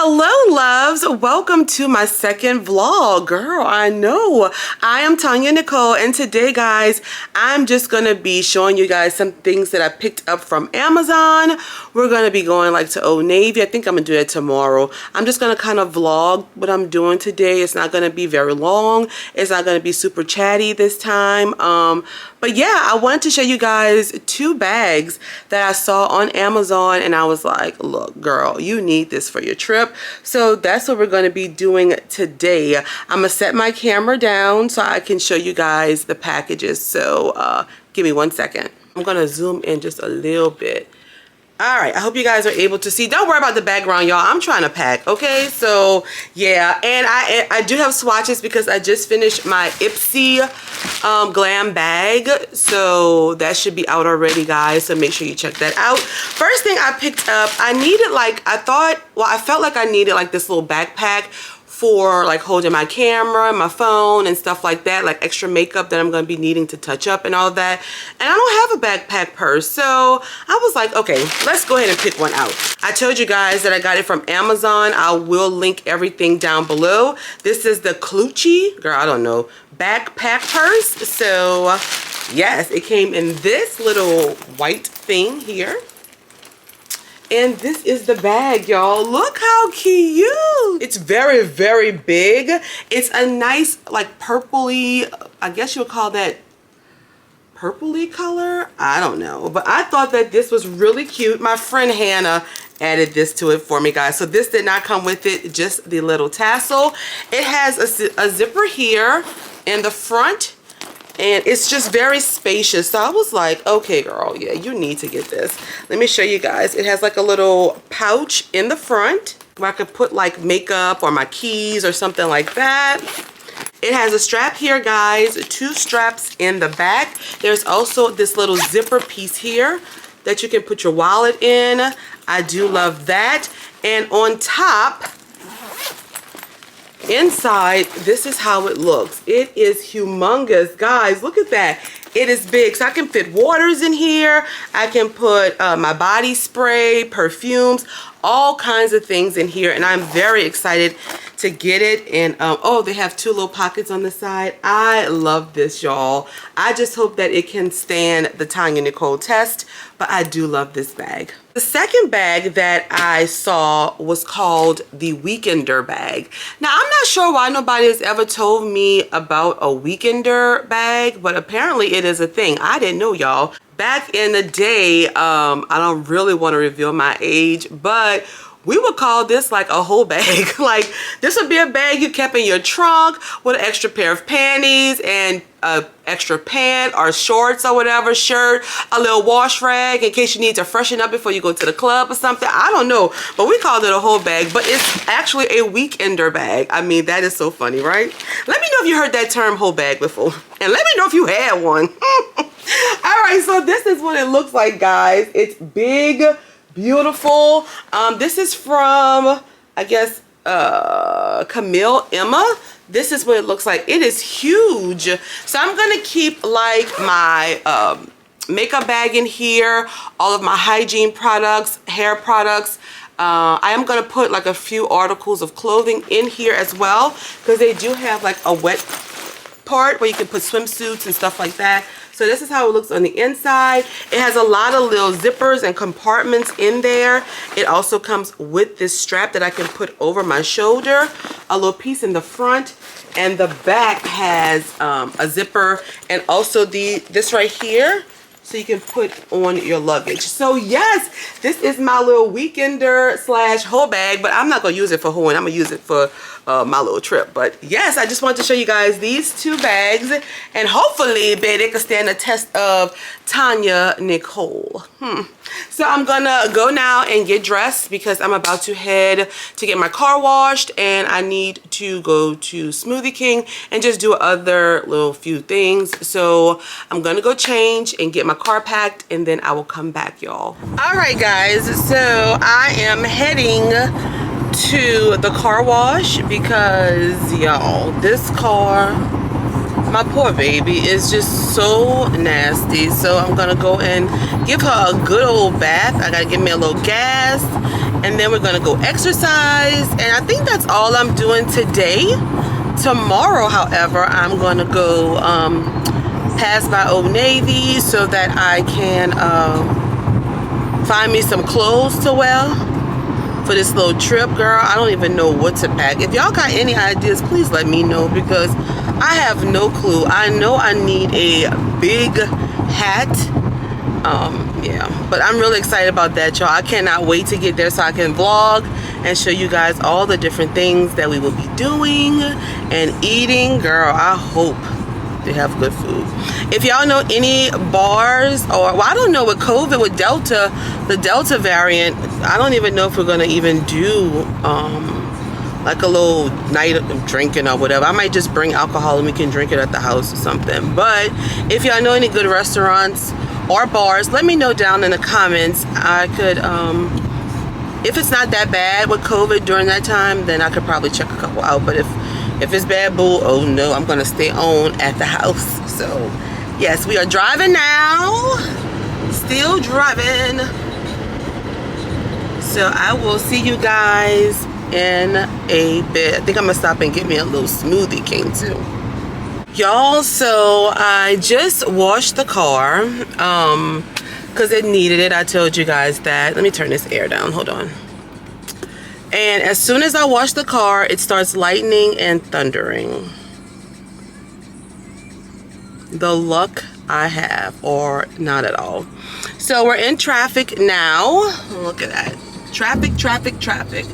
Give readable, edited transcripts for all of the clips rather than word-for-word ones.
Hello loves, welcome to my second vlog. Girl, I know. I am Tonyanicole, and today guys, I'm just gonna be showing you guys some things that I picked up from Amazon. We're gonna be going like to Old Navy. I think I'm gonna do that tomorrow. I'm just gonna kind of vlog what I'm doing today. It's not gonna be very long. It's not gonna be super chatty this time. But yeah, I wanted to show you guys two bags that I saw on Amazon, and I was like, look girl, you need this for your trip. So that's what we're going to be doing today. I'm gonna set my camera down so I can show you guys the packages. So give me 1 second. I'm gonna zoom in just a little bit. All right, I hope you guys are able to see. Don't worry about the background, y'all. I'm trying to pack, okay? So yeah, and I do have swatches because I just finished my Ipsy glam bag, so that should be out already, guys, so make sure you check that out. First thing I picked up, I felt like I needed like this little backpack for like holding my camera, my phone and stuff like that, like extra makeup that I'm going to be needing to touch up and all that. And I don't have a backpack purse, so I was like, okay, let's go ahead and pick one out. I told you guys that I got it from Amazon. I will link everything down below. This is the Clutchy, girl, I don't know, backpack purse. So yes, it came in this little white thing here. And this is the bag, y'all. Look how cute. It's very, very big. It's a nice, like, purpley, I guess you would call that purpley color. I don't know. But I thought that this was really cute. My friend Hannah added this to it for me, guys. So this did not come with it, just the little tassel. It has a zipper here in the front. And it's just very spacious. So I was like, okay, girl, yeah, you need to get this. Let me show you guys. It has like a little pouch in the front where I could put like makeup or my keys or something like that. It has a strap here, guys, 2 straps in the back. There's also this little zipper piece here that you can put your wallet in. I do love that. And on top, inside, this is how it looks. It is humongous, guys. Look at that. It is big. So I can fit waters in here. I can put my body spray, perfumes, all kinds of things in here. And I'm very excited to get it. And oh, they have 2 little pockets on the side. I love this, y'all. I just hope that it can stand the Tonyanicole test. But I do love this bag. The second bag that I saw was called the Weekender bag. Now, I'm not sure why nobody has ever told me about a Weekender bag, but apparently it is a thing. I didn't know, y'all. Back in the day, I don't really want to reveal my age, but we would call this like a whole bag. Like, this would be a bag you kept in your trunk with an extra pair of panties and a extra pant or shorts or whatever, shirt, a little wash rag in case you need to freshen up before you go to the club or something. I don't know, but we called it a whole bag, but it's actually a Weekender bag. I mean, that is so funny, right? Let me know if you heard that term whole bag before, and let me know if you had one. All right, so this is what it looks like, guys. It's big, beautiful. This is from, I guess, Camille Emma. This is what it looks like. It is huge. So I'm gonna keep like my makeup bag in here, all of my hygiene products, hair products. I am gonna put like a few articles of clothing in here as well, because they do have like a wet part where you can put swimsuits and stuff like that. So this is how it looks on the inside. It has a lot of little zippers and compartments in there. It also comes with this strap that I can put over my shoulder, a little piece in the front, and the back has a zipper and also this right here, so you can put on your luggage. So yes, this is my little Weekender / whole bag, but I'm not gonna use it for whole, I'm gonna use it for my little trip. But yes, I just wanted to show you guys these 2 bags, and hopefully, babe, they can stand the test of Tonyanicole. So I'm gonna go now and get dressed because I'm about to head to get my car washed, and I need to go to Smoothie King and just do other little few things. So I'm gonna go change and get my car packed, and then I will come back, y'all. All right, guys, so I am heading to the car wash because, y'all, this car, my poor baby, is just so nasty. So I'm gonna go and give her a good old bath. I gotta give me a little gas and then we're gonna go exercise, and I think that's all I'm doing today. Tomorrow, however, I'm gonna go pass by Old Navy so that I can find me some clothes to wear for this little trip. Girl, I don't even know what to pack. If y'all got any ideas, please let me know, because I have no clue. I know I need a big hat. Yeah, but I'm really excited about that, y'all. I cannot wait to get there so I can vlog and show you guys all the different things that we will be doing and eating. Girl, I hope they have good food. If y'all know any bars, or well, I don't know, with COVID, with Delta, the Delta variant, I don't even know if we're gonna even do like a little night of drinking or whatever. I might just bring alcohol and we can drink it at the house or something. But if y'all know any good restaurants or bars, let me know down in the comments. I could if it's not that bad with COVID during that time, then I could probably check a couple out. But if it's bad, boo, oh no, I'm gonna stay on at the house. So yes, we are driving now, still driving. So I will see you guys in a bit. I think I'm gonna stop and get me a little Smoothie King too. Y'all, so I just washed the car because it needed it. I told you guys that. Let me turn this air down, hold on. And as soon as I wash the car, it starts lightning and thundering. The luck I have, or not at all. So we're in traffic now. Look at that. Traffic, traffic, traffic.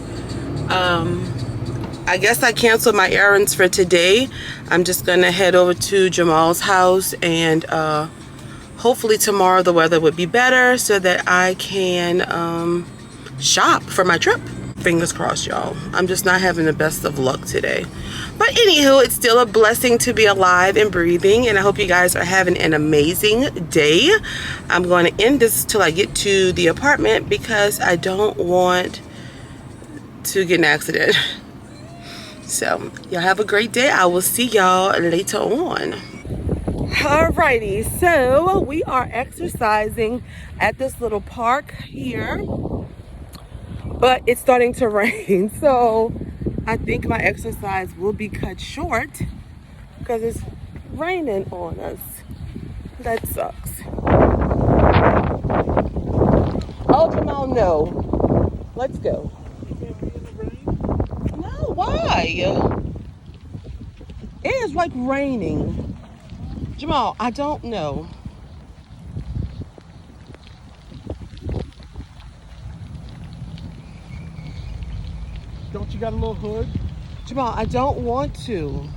I guess I canceled my errands for today. I'm just gonna head over to Jamal's house, and hopefully tomorrow the weather would be better so that I can shop for my trip. Fingers crossed, y'all. I'm just not having the best of luck today. But anywho, it's still a blessing to be alive and breathing, and I hope you guys are having an amazing day. I'm going to end this till I get to the apartment because I don't want to get an accident. So y'all have a great day. I will see y'all later on. Alrighty, so we are exercising at this little park here, but it's starting to rain, so I think my exercise will be cut short because it's raining on us. That sucks. Oh, Jamal, no. Let's go. No, why? It is like raining. Jamal, I don't know. Don't you got a little hood? Jamal, I don't want to.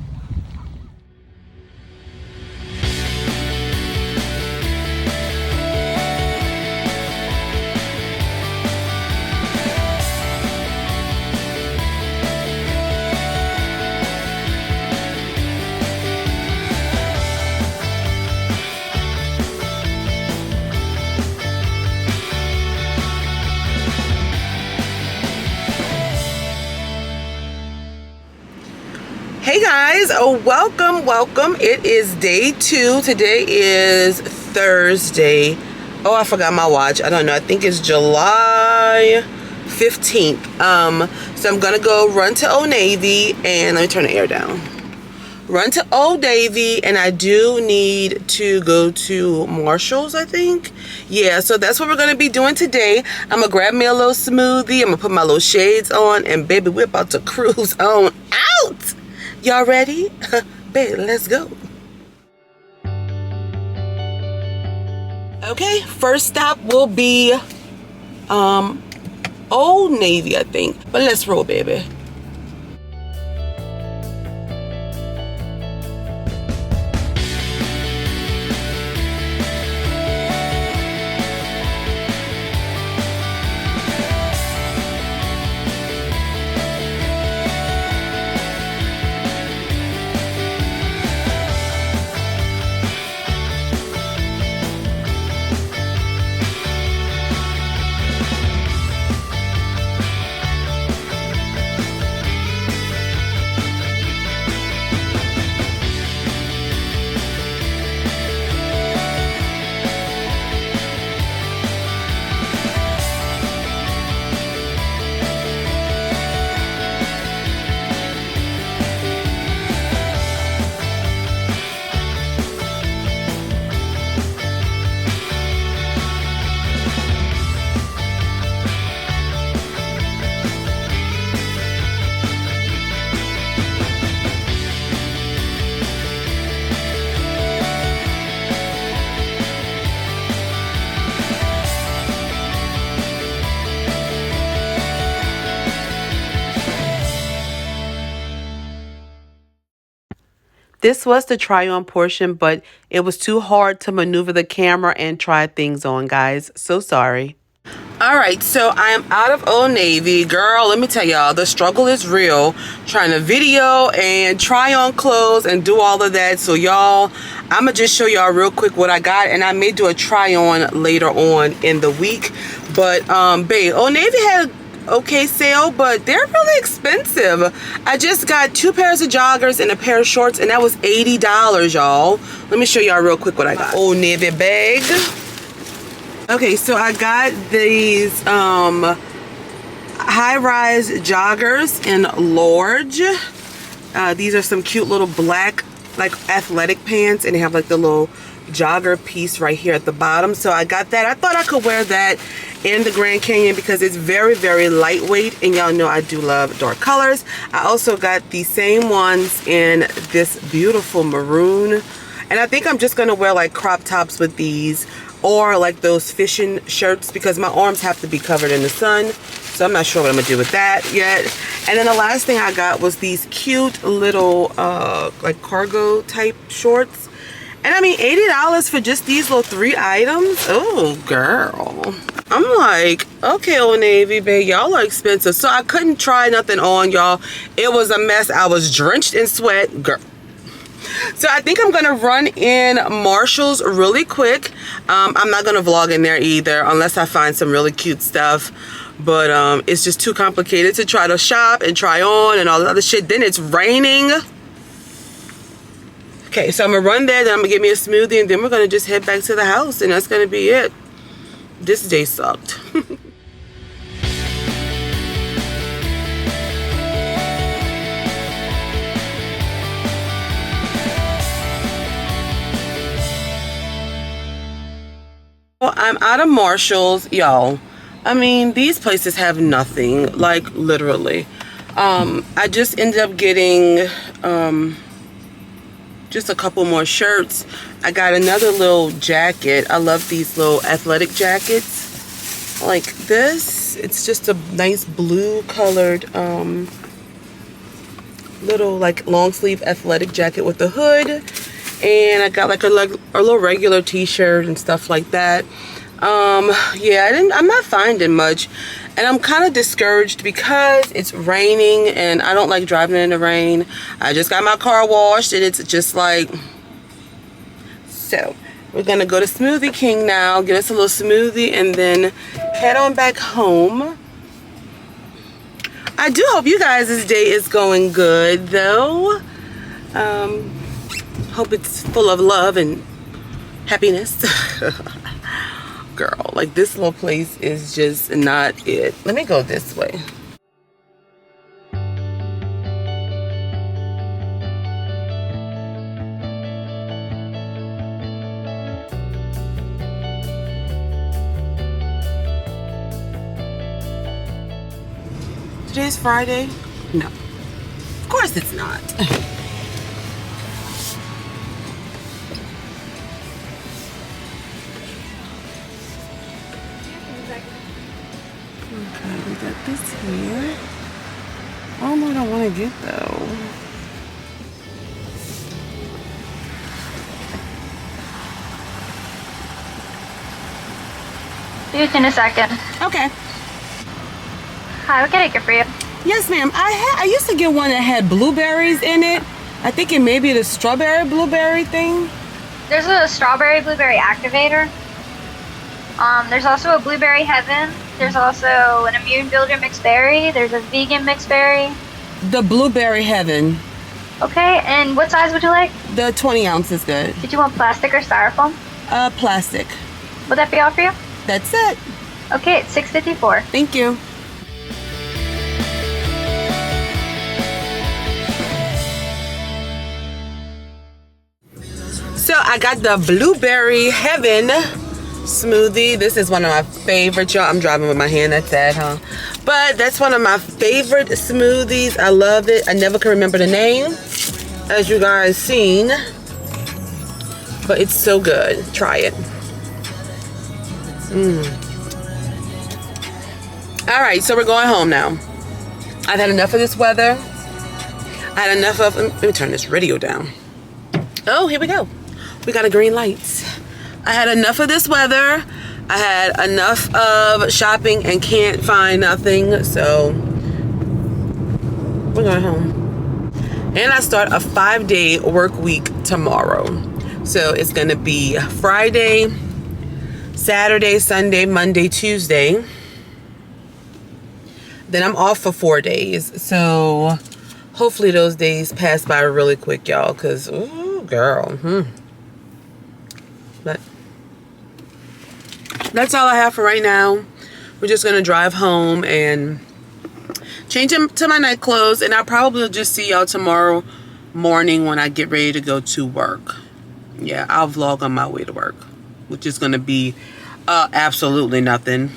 Hey guys, welcome. It is day 2. Today is Thursday. Oh, I forgot my watch. I don't know. I think it's July 15th. So I'm gonna go run to Old Navy, and let me turn the air down. Run to Old Navy, and I do need to go to Marshall's, I think. Yeah, so that's what we're gonna be doing today. I'm gonna grab me a little smoothie. I'm gonna put my little shades on, and baby, we're about to cruise on out. Y'all ready? Baby, let's go. Okay, first stop will be Old Navy, I think. But let's roll, baby. This was the try on portion, but it was too hard to maneuver the camera and try things on, guys. So sorry. All right, so I am out of Old Navy. Girl, let me tell y'all, the struggle is real. Trying to video and try on clothes and do all of that. So y'all, I'm gonna just show y'all real quick what I got, and I may do a try on later on in the week. But babe, Old Navy had okay sale, but they're really expensive. I just got 2 pairs of joggers and a pair of shorts, and that was $80, y'all. Let me show y'all real quick what I got. Old Navy bag. Okay, so I got these high-rise joggers in large. These are some cute little black, like, athletic pants, and they have like the little jogger piece right here at the bottom. So I got that. I thought I could wear that in the Grand Canyon because it's very, very lightweight, and y'all know I do love dark colors. I also got the same ones in this beautiful maroon, and I think I'm just gonna wear like crop tops with these, or like those fishing shirts, because my arms have to be covered in the sun. So I'm not sure what I'm gonna do with that yet. And then the last thing I got was these cute little like cargo type shorts. And I mean, $80 for just these little 3 items? Oh, girl. I'm like, okay, Old Navy, babe, y'all are expensive. So I couldn't try nothing on, y'all. It was a mess. I was drenched in sweat, girl. So I think I'm gonna run in Marshall's really quick. I'm not gonna vlog in there either unless I find some really cute stuff, but it's just too complicated to try to shop and try on and all the other shit. Then it's raining. Okay, so I'm gonna run there, then I'm gonna get me a smoothie, and then we're gonna just head back to the house, and that's gonna be it. This day sucked. Well, I'm out of Marshall's, y'all. I mean, these places have nothing, like literally. I just ended up getting just a couple more shirts. I got another little jacket. I love these little athletic jackets like this. It's just a nice blue colored little like long sleeve athletic jacket with a hood. And I got like a little regular t-shirt and stuff like that. Yeah, I'm not finding much, and I'm kind of discouraged because it's raining and I don't like driving in the rain. I just got my car washed and it's just like, so we're gonna go to Smoothie King now, get us a little smoothie, and then head on back home. I do hope you guys' day is going good though. Hope it's full of love and happiness. Girl, like this little place is just not it. Let me go this way. Today's Friday? No. Of course it's not. Okay, we got this here. I don't know what I want to get though. See you in a second. Okay. Hi, what can I get for you? Yes, ma'am. I used to get one that had blueberries in it. I think it may be the strawberry blueberry thing. There's a strawberry blueberry activator. There's also a blueberry heaven. There's also an immune builder mixed berry. There's a vegan mixed berry. The blueberry heaven. Okay, and what size would you like? The 20 ounce is good. Did you want plastic or styrofoam? Plastic. Would that be all for you? That's it. Okay, it's $6.54. Thank you. So I got the blueberry heaven smoothie. This is one of my favorite, y'all. I'm driving with my hand, that's sad, huh? But that's one of my favorite smoothies. I love it. I never can remember the name, as you guys seen, but it's so good. Try it. All right, so we're going home now. I've had enough of this weather. I had enough of, let me turn this radio down. Oh, here we go. We got a green light. I had enough of this weather. I had enough of shopping and can't find nothing. So we're going home. And I start a 5-day work week tomorrow. So it's going to be Friday, Saturday, Sunday, Monday, Tuesday. Then I'm off for 4 days. So hopefully those days pass by really quick, y'all. Because, ooh, girl. But that's all I have for right now. We're just going to drive home and change into my night clothes. And I'll probably just see y'all tomorrow morning when I get ready to go to work. Yeah, I'll vlog on my way to work, which is going to be absolutely nothing.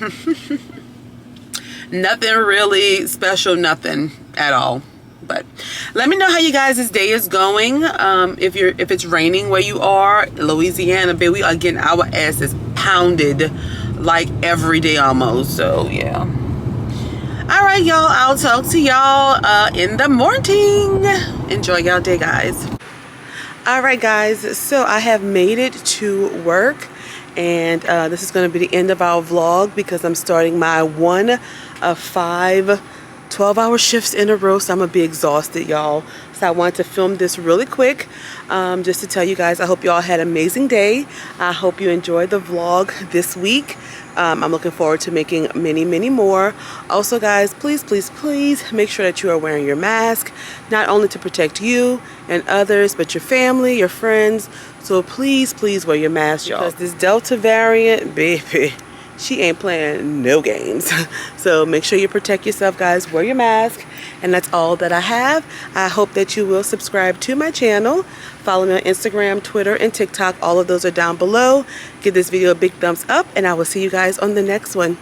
Nothing really special, nothing at all. But let me know how you guys' day is going. If it's raining where you are, Louisiana, baby, we are getting our asses pounded like every day almost. So yeah. All right, y'all. I'll talk to y'all in the morning. Enjoy y'all day, guys. All right, guys. So I have made it to work. And this is going to be the end of our vlog because I'm starting my 1 of 5 12-hour shifts in a row. So I'm going to be exhausted, y'all. So I wanted to film this really quick just to tell you guys I hope y'all had an amazing day. I hope you enjoyed the vlog this week. I'm looking forward to making many, many more. Also, guys, please, please, please make sure that you are wearing your mask, not only to protect you and others, but your family, your friends. So please, please wear your mask, y'all. Because this Delta variant, baby, she ain't playing no games. So make sure you protect yourself, guys. Wear your mask. And that's all that I have. I hope that you will subscribe to my channel. Follow me on Instagram, Twitter, and TikTok. All of those are down below. Give this video a big thumbs up, and I will see you guys on the next one.